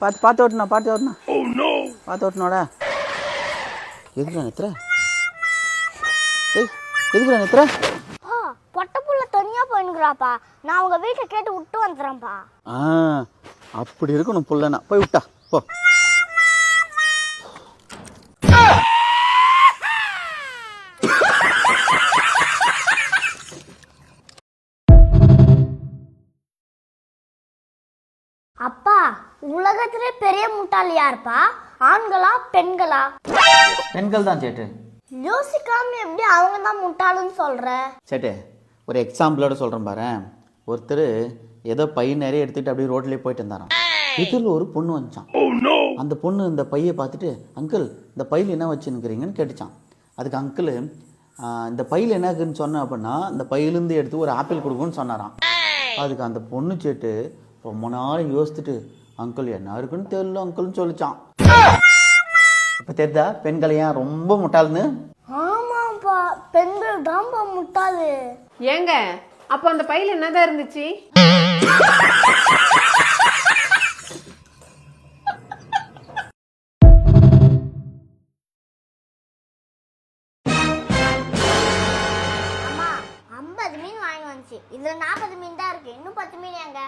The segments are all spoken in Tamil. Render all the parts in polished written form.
பார்த்து ஓட்டணும் பார்த்து ஓட்டணும்டா. எதுக்குடா நித்துற? எதுக்குடா நித்துற? பொட்ட புள்ள தனியா போயினுக்குறாப்பா. நான் உங்க வீட்டை கேட்டு விட்டு வந்துடுறேன்ப்பா. அப்படி இருக்கணும் புள்ளனா. போய் விட்டா போ. அப்பா, உலகத்திலே பெரிய முட்டாள் யாருப்பா? ஆண்களா பெண்களா? பெண்கள் தான் சேட்டு. யோசிக்காம எப்படி அவங்க தான் முட்டாளுன்னு சொல்ற? சேட்டு ஒரு எக்ஸாம்பிளோட சொல்கிறேன் பாரு. ஒருத்தர் ஏதோ பை நிறைய எடுத்துகிட்டு அப்படியே ரோட்லேயே போயிட்டு இருந்தாராம். இதில் ஒரு பொண்ணு வந்துச்சான். அந்த பொண்ணு இந்த பையை பார்த்துட்டு, அங்கிள் இந்த பையில் என்ன வச்சுன்னுக்கிறீங்கன்னு கேட்டுச்சான். அதுக்கு அங்கிள் இந்த பையில் என்ன இருக்குன்னு சொன்னேன் அப்படின்னா, இந்த பையிலேருந்து எடுத்து ஒரு ஆப்பிள் கொடுக்குன்னு சொன்னாராம். அதுக்கு அந்த பொண்ணு சேட்டு ரொம்ப நேரம் யோசிச்சுட்டு, அங்கிள் என்ன இருக்குன்னு தெரியல அங்கிள்னு சொல்லிச்சான். இப்போ தெரிதா பெண்களை ஏன் ரொம்ப முட்டாள்னு? ஆமாப்பா, பெண்கள் தான்ப்பா முட்டாளு. ஏங்க அப்போ அந்த பையில என்னதான் இருந்துச்சு? அம்மா, 50 மீன் வாங்கி வந்துச்சு. இதுல 40 மீன் தான் இருக்கு. இன்னும் 10 மீன் எங்க?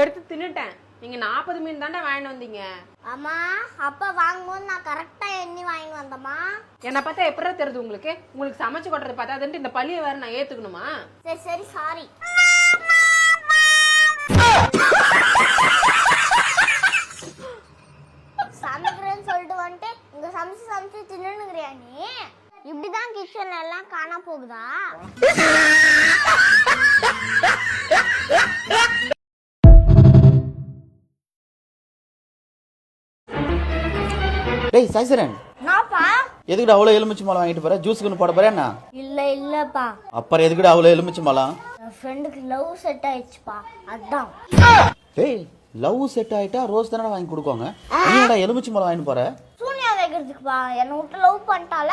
எடுத்து தின்னுட்டேன். நீங்க 40 மீன் தாண்டா வாங்கிட்டு வந்தீங்க. அம்மா, அப்பா வாங்கும்போது நான் கரெக்டா எண்ணி வாங்கி வந்தம்மா. என்னை பார்த்தா எப்படி தெரியுது உங்களுக்கு? உங்களுக்கு சமைச்சு கொட்டுறது பார்த்தாதுன்ட்டு இந்த பழியை வேற நான் ஏத்துக்கணுமா? சரி சாரி. சமைக்கிறேன்னு சொல்லிட்டு வந்துட்டு இங்க சமைச்சு தின்னுங்கிறியா நீ? இப்படிதான் கிச்சன்ல எல்லாம் காணா போகுதா? டேய் சாய்சரன், நாப்பா எதுக்குடா அவ்வளோ எலுமிச்சை மலம் வாங்கிட்டு போற? ஜூஸுக்குன்னு போட போறேன் என்ன? இல்லப்பா, அப்புறம் எதுக்குடா அவ்வளோ எலுமிச்சை மலம்? என் ஃப்ரெண்டுக்கு லவ் செட் ஆயிடுச்சுப்பா, அதான். டேய் லவ் செட் ஆயிட்டா ரோஸ் தானே வாங்கி கொடுக்குவாங்க. நீடா எலுமிச்சை மலம் வாங்கிட்டு போற? சூனியா வைக்கிறதுக்குப்பா. என்னை விட்டு லவ் பண்ணிட்டால.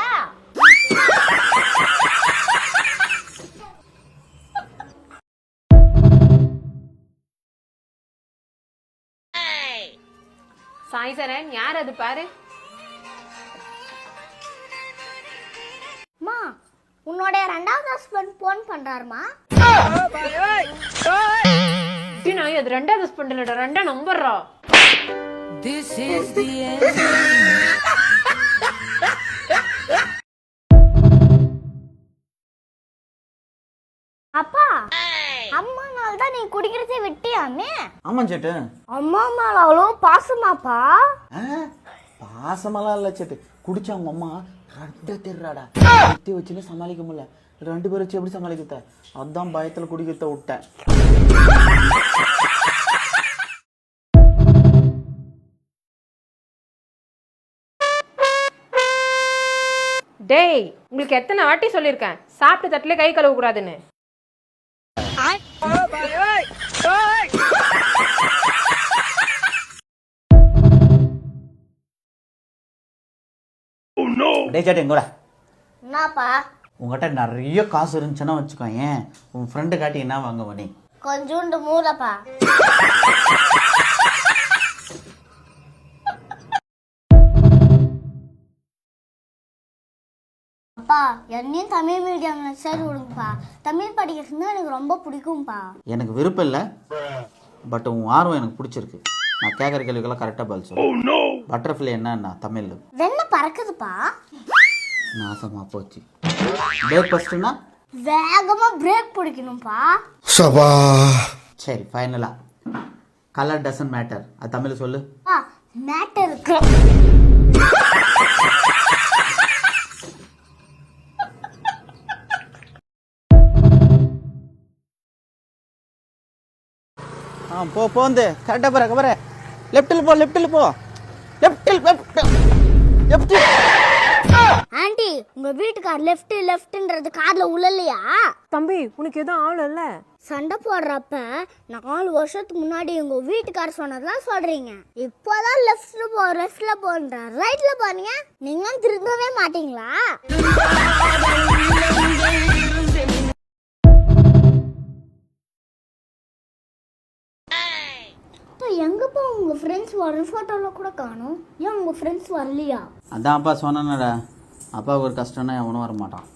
சாய்சரன் யார் அது பாரு. அம்மா, உன்னோட ரெண்டாவது ஹஸ்பண்ட் போன் பண்றாருமா. அது ரெண்டாவது ஹஸ்பண்ட் இல்லடா, ரெண்டா நம்பர்ரா. This is the end. அப்பா, அம்மா நாள் தான் நீ குடிக்கிறதே விட்டியாமே. ஆமா சேட்டு. அம்மா மேல அவ்வளோ பாசமாப்பா? பாசமெல்லாம் இல்லை சேட்டு. குடிச்சா அவங்க அம்மா ரெட்ட தெரிறாடா. குத்தி வச்சுன்னு சமாளிக்க முடியல. 2 பேர் வச்சு எப்படி சமாளிக்கிறத? அதான் பயத்தில் குடிக்கிறத விட்டேன். டேய், உங்களுக்கு எத்தனை வாட்டி சொல்லியிருக்கேன் சாப்பிட்டு தட்டிலே கை கழுவ கூடாதுன்னு? டேய் சேட்டு எங்கூட. என்னப்பா? உங்ககிட்ட நிறைய காசு இருந்துச்சுன்னா வச்சுக்கோ, ஏன் உன் ஃப்ரெண்டு காட்டி என்ன வாங்குவ நீ? கொஞ்சோண்டு மூலப்பா. அப்பா, என்னையும் தமிழ் மீடியம்ல சேர்த்து விடுங்கப்பா. தமிழ் படிக்கிறதுனா எனக்கு ரொம்ப பிடிக்கும்பா. எனக்கு விருப்பம் இல்லை, பட் உன் ஆர்வம் எனக்கு பிடிச்சிருக்கு. நான் கேட்குற கேள்விக்கெல்லாம் கரெக்டாக பதில் சொல்லு. பட்டர்ஃப்ளை என்னன்னா தமிழ்? வெண்ணை பறக்குதுப்பா. நாசமா போச்சு. பிரேக்ஃபாஸ்ட்னா வேகமா பிரேக் பிடிக்கணும்பா. சரி ஃபைனலா கலர் டசன்ட் மேட்டர், அது தமிழ் சொல்லு. மேட்டர் இருக்கு. போந்து கரெக்டாக போகிற கபர. லெஃப்டில் போ லெஃப்டில். ஆண்டி, உங்க வீட்டுக்கார் லெஃப்ட்ன்றது காதுல உழலையா? தம்பி, உனக்கு எதுவும் ஆள் இல்ல? சண்டை போடுறப்ப 4 வருஷத்துக்கு முன்னாடி உங்க வீட்டுக்கார் சொன்னதெல்லாம் சொல்றீங்க. இப்போதான் லெஃப்ட்ல போன்ற ரைட்ல போறீங்க. நீங்க திரும்பவே மாட்டீங்களா? எங்க போங்க உங்கள் ஃப்ரெண்ட்ஸ் வர ஃபோட்டோவில் கூட காணும். ஏன் உங்கள் ஃப்ரெண்ட்ஸ் வரலையா? அதான் அப்பா சொன்னேன்டா, அப்பாவுக்கு ஒரு கஷ்டம்னா எவனும் வர மாட்டான்.